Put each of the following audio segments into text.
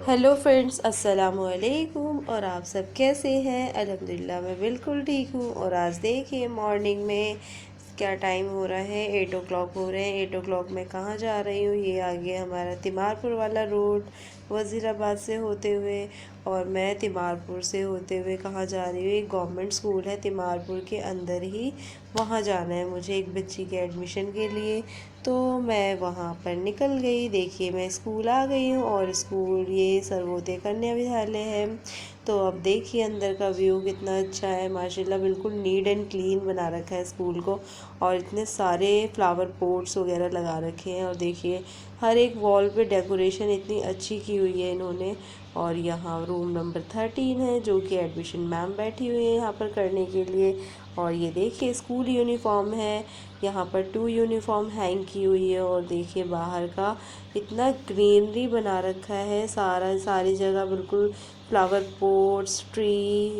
Hello friends, अस्सलाम वालेकुम। और आप सब कैसे हैं? अल्हम्दुलिल्लाह मैं बिल्कुल ठीक हूँ। और आज देखिए मॉर्निंग में क्या टाइम हो रहा है, 8 o'clock हो रहे हैं। 8 o'clock में कहाँ जा रही हूँ? ये आगे हमारा तिमारपुर वाला रोड वज़ीराबाद से होते हुए, और मैं तिमारपुर से होते हुए कहाँ जा रही हूँ? एक गवर्नमेंट स्कूल है तिमारपुर के अंदर ही, वहाँ जाना है मुझे एक बच्ची के एडमिशन के लिए। तो मैं वहाँ पर निकल गई। देखिए मैं स्कूल आ गई हूँ, और स्कूल ये सर्वोदय कन्या विद्यालय है। तो अब देखिए अंदर का व्यू कितना अच्छा है, माशाल्लाह बिल्कुल नीट एंड क्लीन बना रखा है स्कूल को। और इतने सारे फ्लावर पोट्स वगैरह लगा रखे हैं, और देखिए हर एक वॉल पे डेकोरेशन इतनी अच्छी की हुई है इन्होंने। और यहाँ रूम नंबर 13 है, जो कि एडमिशन मैम बैठी हुई है यहाँ पर करने के लिए। और ये देखिए स्कूल यूनिफॉर्म है, यहाँ पर 2 यूनिफॉर्म हैंग की हुई है। और देखिए बाहर का इतना ग्रीनरी बना रखा है, सारी जगह बिल्कुल फ्लावर पोट्स, ट्री,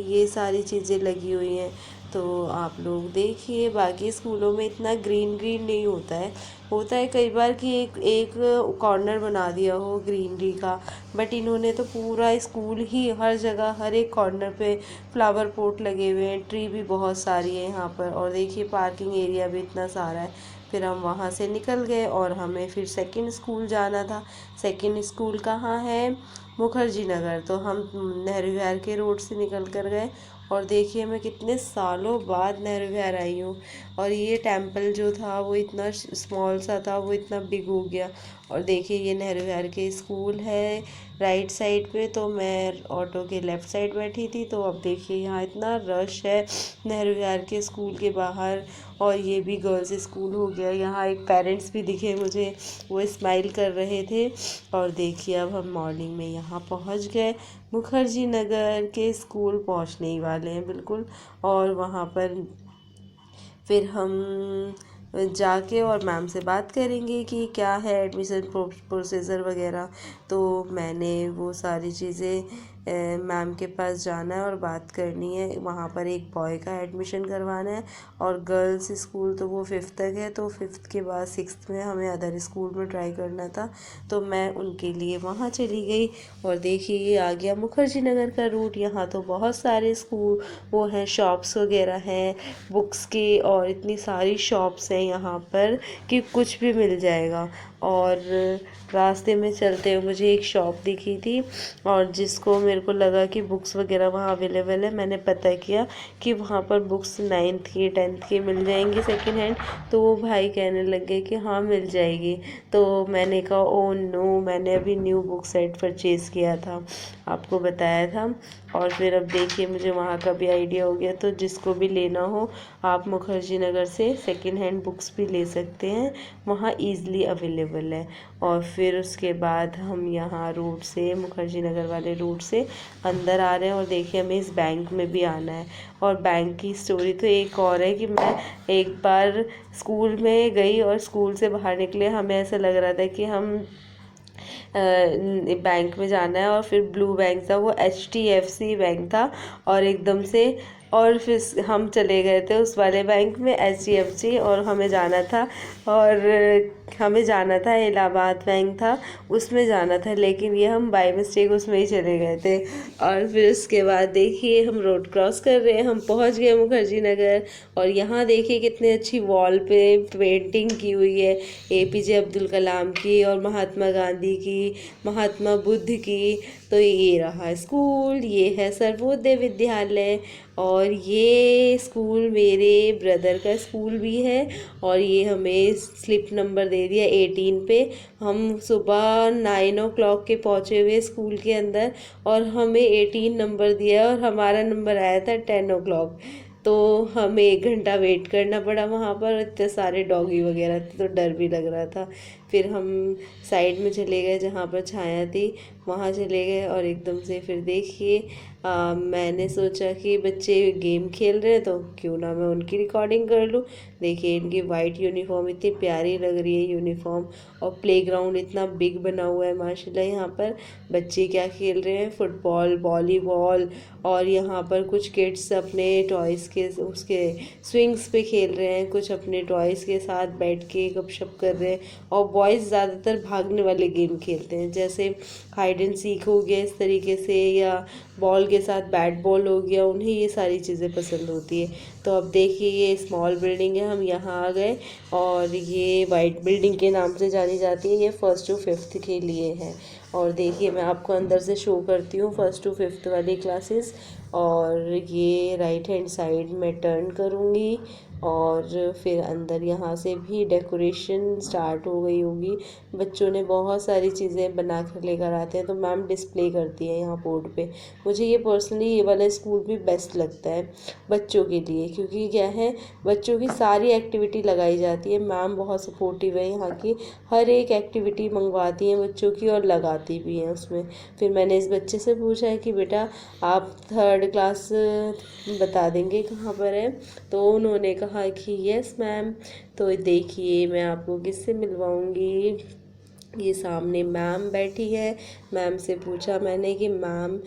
ये सारी चीज़ें लगी हुई हैं। तो आप लोग देखिए बाकी स्कूलों में इतना ग्रीन ग्रीन नहीं होता है कई बार कि एक एक कॉर्नर बना दिया हो ग्रीनरी का। बट इन्होंने तो पूरा स्कूल ही हर जगह हर एक कॉर्नर पे फ्लावर पोट लगे हुए हैं, ट्री भी बहुत सारी है यहाँ पर। और देखिए पार्किंग एरिया भी इतना सारा है। फिर हम वहाँ से निकल गए और हमें फिर सेकंड स्कूल जाना था। सेकंड स्कूल कहाँ है? मुखर्जी नगर। तो हम नेहरू विहार के रोड से निकल कर गए। और देखिए मैं कितने सालों बाद नेहरू विहार आई हूँ, और ये टेम्पल जो था वो इतना स्मॉल सा था, वो इतना बिग हो गया। और देखिए ये नेहरू विहार के स्कूल है राइट साइड पे, तो मैं ऑटो के लेफ़्ट साइड बैठी थी। तो अब देखिए यहाँ इतना रश है नेहरू विहार के स्कूल के बाहर। और ये भी गर्ल्स स्कूल हो गया। यहाँ एक पेरेंट्स भी दिखे मुझे, वो स्माइल कर रहे थे। और देखिए अब हम मॉर्निंग में यहाँ पहुँच गए, मुखर्जी नगर के स्कूल पहुँचने ही वाले हैं बिल्कुल। और वहाँ पर फिर हम जाके और मैम से बात करेंगे कि क्या है एडमिशन प्रोसीजर वगैरह। तो मैंने वो सारी चीज़ें मैम के पास जाना है और बात करनी है। वहाँ पर एक बॉय का एडमिशन करवाना है, और गर्ल्स स्कूल तो वो 5th तक है, तो 5th के बाद 6th में हमें अदर स्कूल में ट्राई करना था। तो मैं उनके लिए वहाँ चली गई। और देखिए ये आ गया मुखर्जी नगर का रूट। यहाँ तो बहुत सारे स्कूल वो हैं, शॉप्स वगैरह हैं बुक्स की, और इतनी सारी शॉप्स हैं यहाँ पर कि कुछ भी मिल जाएगा। और रास्ते में चलते हुए मुझे एक शॉप दिखी थी, और जिसको मेरे को लगा कि बुक्स वगैरह वहाँ अवेलेबल है। मैंने पता किया कि वहाँ पर बुक्स 9th की 10th की मिल जाएंगी सेकेंड हैंड। तो वो भाई कहने लगे कि हाँ मिल जाएगी। तो मैंने कहा ओ नो, मैंने अभी न्यू बुक सेट परचेज़ किया था, आपको बताया था। और फिर अब देखिए मुझे वहाँ का भी आइडिया हो गया। तो जिसको भी लेना हो आप मुखर्जी नगर से सेकेंड हैंड बुक्स भी ले सकते हैं, वहाँ ईज़िली अवेलेबल है। और फिर उसके बाद हम यहाँ रोड से, मुखर्जी नगर वाले रोड से अंदर आ रहे हैं। और देखिए हमें इस बैंक में भी आना है। और बैंक की स्टोरी तो एक और है कि मैं एक बार स्कूल में गई, और स्कूल से बाहर निकले हमें ऐसा लग रहा था कि हम बैंक में जाना है। और फिर ब्लू बैंक था, वो HDFC बैंक था। और एकदम से और फिर हम चले गए थे उस वाले बैंक में HDFC, और हमें जाना था, और हमें जाना था इलाहाबाद बैंक था, उसमें जाना था। लेकिन ये हम बाय मिस्टेक उसमें ही चले गए थे। और फिर उसके बाद देखिए हम रोड क्रॉस कर रहे हैं, हम पहुंच गए मुखर्जी नगर। और यहाँ देखिए कितनी अच्छी वॉल पे पेंटिंग की हुई है APJ अब्दुल कलाम की, और महात्मा गांधी की, महात्मा बुद्ध की। तो ये रहा स्कूल, ये है सर्वोदय विद्यालय। और ये स्कूल मेरे ब्रदर का स्कूल भी है। और ये हमें स्लिप नंबर दे दिया 18 पे। हम सुबह 9 o'clock के पहुँचे हुए स्कूल के अंदर, और हमें 18 नंबर दिया, और हमारा नंबर आया था 10 o'clock। तो हमें 1 घंटा वेट करना पड़ा वहाँ पर। इतने सारे डॉगी वगैरह थे तो डर भी लग रहा था। फिर हम साइड में चले गए जहाँ पर छाया थी, वहाँ चले गए। और एकदम से फिर देखिए मैंने सोचा कि बच्चे गेम खेल रहे हैं तो क्यों ना मैं उनकी रिकॉर्डिंग कर लूँ। देखिए इनकी वाइट यूनिफॉर्म इतनी प्यारी लग रही है यूनिफॉर्म। और प्लेग्राउंड इतना बिग बना हुआ है माशाल्लाह। यहाँ पर बच्चे क्या खेल रहे हैं, फुटबॉल, वॉलीबॉल। और यहाँ पर कुछ किड्स अपने टॉयज़ के उसके स्विंग्स पे खेल रहे हैं, कुछ अपने टॉयज़ के साथ बैठ के गपशप कर रहे हैं। और बॉयज़ ज़्यादातर भागने वाले गेम खेलते हैं, जैसे हाइड एंड सीक हो गया इस तरीके से, या बॉल के साथ बैट बॉल हो गया, उन्हें ये सारी चीज़ें पसंद होती है। तो अब देखिए ये स्मॉल बिल्डिंग है, हम यहाँ आ गए और ये वाइट बिल्डिंग के नाम से जानी जाती है। ये 1st to 5th के लिए है। और देखिए मैं आपको अंदर से शो करती हूँ 1st to 5th वाली क्लासेस। और ये राइट हैंड साइड में टर्न करूँगी और फिर अंदर यहाँ से भी डेकोरेशन स्टार्ट हो गई होगी। बच्चों ने बहुत सारी चीज़ें बना कर लेकर आते हैं, तो मैम डिस्प्ले करती है यहाँ बोर्ड पे। मुझे ये पर्सनली ये वाला स्कूल भी बेस्ट लगता है बच्चों के लिए, क्योंकि क्या है, बच्चों की सारी एक्टिविटी लगाई जाती है। मैम बहुत सपोर्टिव है यहाँ की, हर एक एक्टिविटी मंगवाती हैं बच्चों की और लगाती भी हैं उसमें। फिर मैंने इस बच्चे से पूछा है कि बेटा आप 3rd क्लास बता देंगे कहाँ पर है, तो उन्होंने कहा कि यस मैम। तो देखिए मैं आपको किससे मिलवाऊंगी, ये सामने मैम बैठी है। मैम से पूछा मैंने कि मैम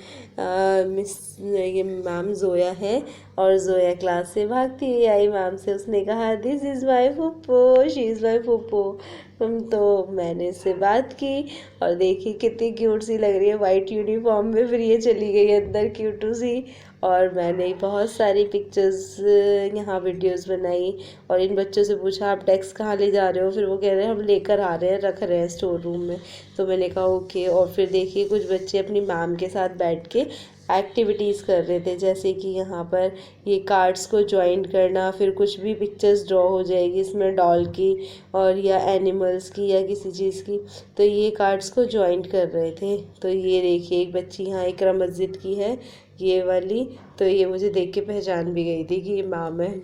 मिस ये मैम जोया है, और जोया क्लास से भागती हुई आई मैम से, उसने कहा this is my phupho, she is my phupho. तो मैंने इससे बात की और देखी कितनी क्यूट सी लग रही है वाइट यूनिफॉर्म में। फिर ये चली गई अंदर क्यूटू सी, और मैंने बहुत सारी पिक्चर्स यहाँ वीडियोस बनाई और इन बच्चों से पूछा आप डेस्क कहाँ ले जा रहे हो, फिर वो कह रहे हैं हम लेकर आ रहे हैं, रख रहे हैं स्टोर रूम में। तो मैंने कहा ओके। और फिर देखिए कुछ बच्चे अपनी मैम के साथ बैठ के एक्टिविटीज़ कर रहे थे, जैसे कि यहाँ पर ये कार्ड्स को ज्वाइन करना, फिर कुछ भी पिक्चर्स ड्रॉ हो जाएगी इसमें डॉल की और या एनिमल्स की या किसी चीज़ की, तो ये कार्ड्स को ज्वाइन कर रहे थे। तो ये देखिए एक बच्ची यहाँ इकरा मस्जिद की है ये वाली, तो ये मुझे देख के पहचान भी गई थी कि ये मैम है।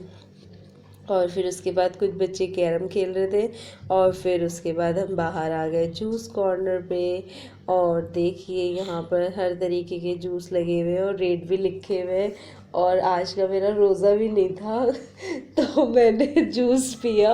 और फिर उसके बाद कुछ बच्चे कैरम खेल रहे थे और फिर उसके बाद हम बाहर आ गए जूस कॉर्नर पे। और देखिए यहाँ पर हर तरीके के जूस लगे हुए हैं और रेट भी लिखे हुए हैं। और आज का मेरा रोज़ा भी नहीं था तो मैंने जूस पिया,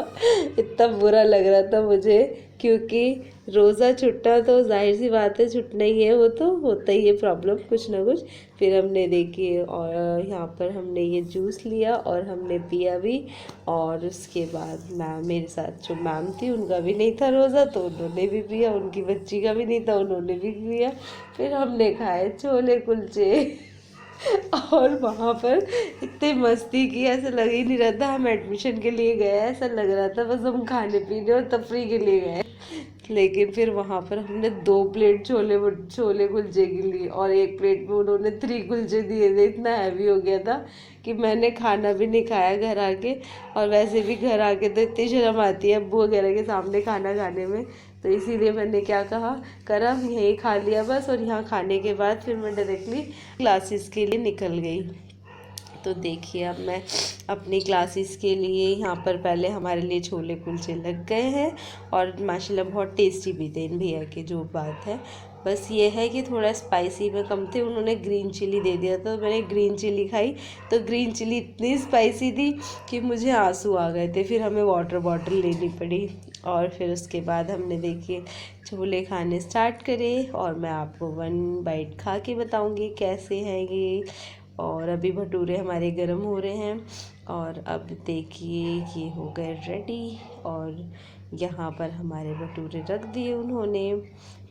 इतना बुरा लग रहा था मुझे, क्योंकि रोज़ा छुट्टा तो जाहिर सी बात है छुटना ही है, वो तो होता ही है प्रॉब्लम कुछ ना कुछ। फिर हमने देखिए और यहाँ पर हमने ये जूस लिया और हमने पिया भी। और उसके बाद मैम मेरे साथ जो मैम थी उनका भी नहीं था रोज़ा, तो उन्होंने भी पिया, उनकी बच्ची का भी नहीं था, उन्होंने भी पिया। फिर हमने खाए छोले कुलचे और वहाँ पर इतनी मस्ती की, ऐसा लग ही नहीं रहा था हम एडमिशन के लिए गए, ऐसा लग रहा था बस हम खाने पीने और तफरी के लिए गए। लेकिन फिर वहाँ पर हमने 2 प्लेट छोले कुलचे की ली और 1 प्लेट में उन्होंने 3 कुलचे दिए थे। इतना हैवी हो गया था कि मैंने खाना भी नहीं खाया घर आके। और वैसे भी घर आके तो इतनी शर्म आती है अब्बू वगैरह के सामने खाना खाने में, तो इसीलिए मैंने क्या करा यहीं खा लिया बस। और यहाँ खाने के बाद फिर मैं डायरेक्टली क्लासेस के लिए निकल गई। तो देखिए अब मैं अपनी क्लासेस के लिए यहाँ पर पहले हमारे लिए छोले कुलचे लग गए हैं और माशाल्लाह बहुत टेस्टी भी थे इन भैया की, जो बात है बस ये है कि थोड़ा स्पाइसी में कम थे। उन्होंने ग्रीन चिली दे दिया था, तो मैंने ग्रीन चिली खाई, तो ग्रीन चिली इतनी स्पाइसी थी कि मुझे आंसू आ गए थे। फिर हमें वाटर बॉटल लेनी पड़ी और फिर उसके बाद हमने देखिए छोले खाने स्टार्ट करे और मैं आपको 1 बाइट खा के बताऊँगी कैसे हैं ये। और अभी भटूरे हमारे गर्म हो रहे हैं और अब देखिए ये हो गए रेडी और यहाँ पर हमारे भटूरे रख दिए उन्होंने।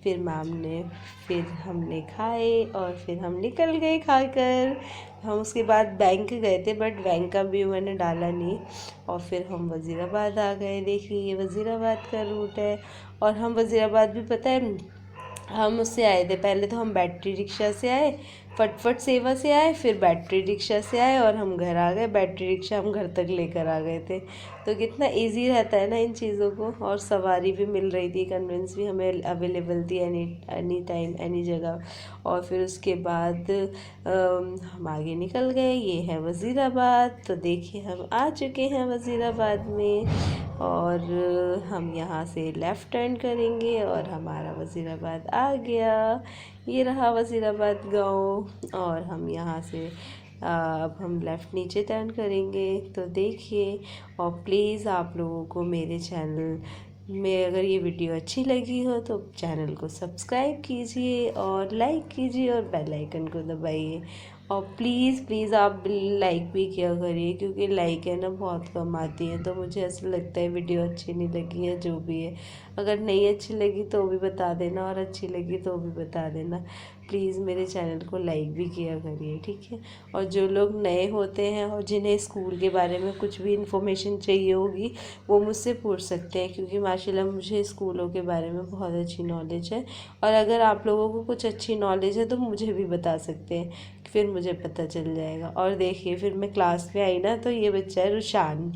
फिर मैम ने, फिर हमने खाए और फिर हम निकल गए खाकर। हम उसके बाद बैंक गए थे बट बैंक का व्यू मैंने डाला नहीं। और फिर हम वज़ीराबाद आ गए। देखिए ये वज़ीराबाद का रूट है और हम वज़ीराबाद भी पता है हम उससे आए थे, पहले तो हम बैटरी रिक्शा से आए, फटफट सेवा से आए, फिर बैटरी रिक्शा से आए और हम घर आ गए। बैटरी रिक्शा हम घर तक लेकर आ गए थे। तो कितना इजी रहता है ना इन चीज़ों को। और सवारी भी मिल रही थी, कन्वेंस भी हमें अवेलेबल थी एनी टाइम एनी जगह। और फिर उसके बाद हम आगे निकल गए। ये है वज़ीराबाद। तो देखिए हम आ चुके हैं वज़ीराबाद में और हम यहाँ से लेफ़्ट टर्न करेंगे और हमारा वज़ीराबाद आ गया। ये रहा वज़ीराबाद गांव और हम यहाँ से अब हम लेफ़्ट नीचे टर्न करेंगे। तो देखिए और प्लीज़ आप लोगों को मेरे चैनल में अगर ये वीडियो अच्छी लगी हो तो चैनल को सब्सक्राइब कीजिए और लाइक कीजिए और बेल आइकन को दबाइए। और प्लीज़ प्लीज़ आप लाइक भी किया करिए, क्योंकि लाइक है ना बहुत कम आती है। तो मुझे ऐसा लगता है वीडियो अच्छी नहीं लगी है जो भी है। अगर नहीं अच्छी लगी तो भी बता देना, और अच्छी लगी तो भी बता देना। प्लीज़ मेरे चैनल को लाइक भी किया करिए, ठीक है। और जो लोग नए होते हैं और जिन्हें स्कूल के बारे में कुछ भी इन्फॉर्मेशन चाहिए होगी वो मुझसे पूछ सकते हैं, क्योंकि माशाल्लाह मुझे स्कूलों के बारे में बहुत अच्छी नॉलेज है। और अगर आप लोगों को कुछ अच्छी नॉलेज है तो मुझे भी बता सकते हैं, फिर मुझे पता चल जाएगा। और देखिए फिर मैं क्लास में आई ना, तो ये बच्चा है रुशान।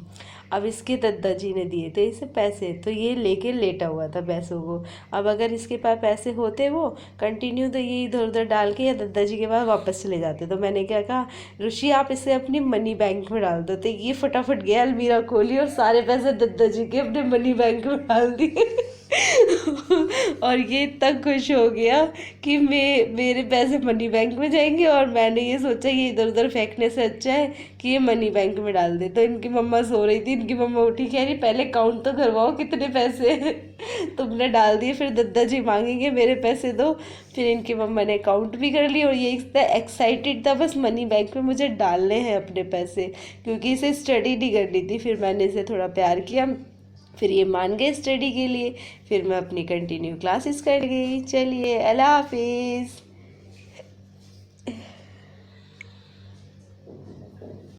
अब इसके दादाजी ने दिए थे इसे पैसे, तो ये लेके लेटा हुआ था पैसों को। अब अगर इसके पास पैसे होते वो कंटिन्यू, तो ये इधर उधर डाल के या दादाजी के पास वापस चले जाते। तो मैंने क्या कहा, ऋषि आप इसे अपनी मनी बैंक में डाल दो। तो ये फटाफट गया, अलमीरा खोली और सारे पैसे दादाजी के अपने मनी बैंक में डाल दिए। और ये इतना खुश हो गया कि मेरे पैसे मनी बैंक में जाएंगे, और मैंने ये सोचा ये इधर उधर फेंकने से अच्छा है कि ये मनी बैंक में डाल दे। तो इनकी मम्मा सो रही थी, इनकी मम्मा उठी, कह रही पहले काउंट तो करवाओ कितने पैसे हैं। तुमने डाल दिए, फिर दादाजी मांगेंगे मेरे पैसे दो। फिर इनकी मम्मा ने काउंट भी कर ली, और ये इतना एक्साइटेड था बस मनी बैंक में मुझे डालने हैं अपने पैसे, क्योंकि इसे स्टडी नहीं करनी थी। फिर मैंने इसे थोड़ा प्यार किया, फिर ये मान गए स्टडी के लिए। फिर मैं अपनी कंटिन्यू क्लासेस कर गई। चलिए अल्लाह हाफिज़।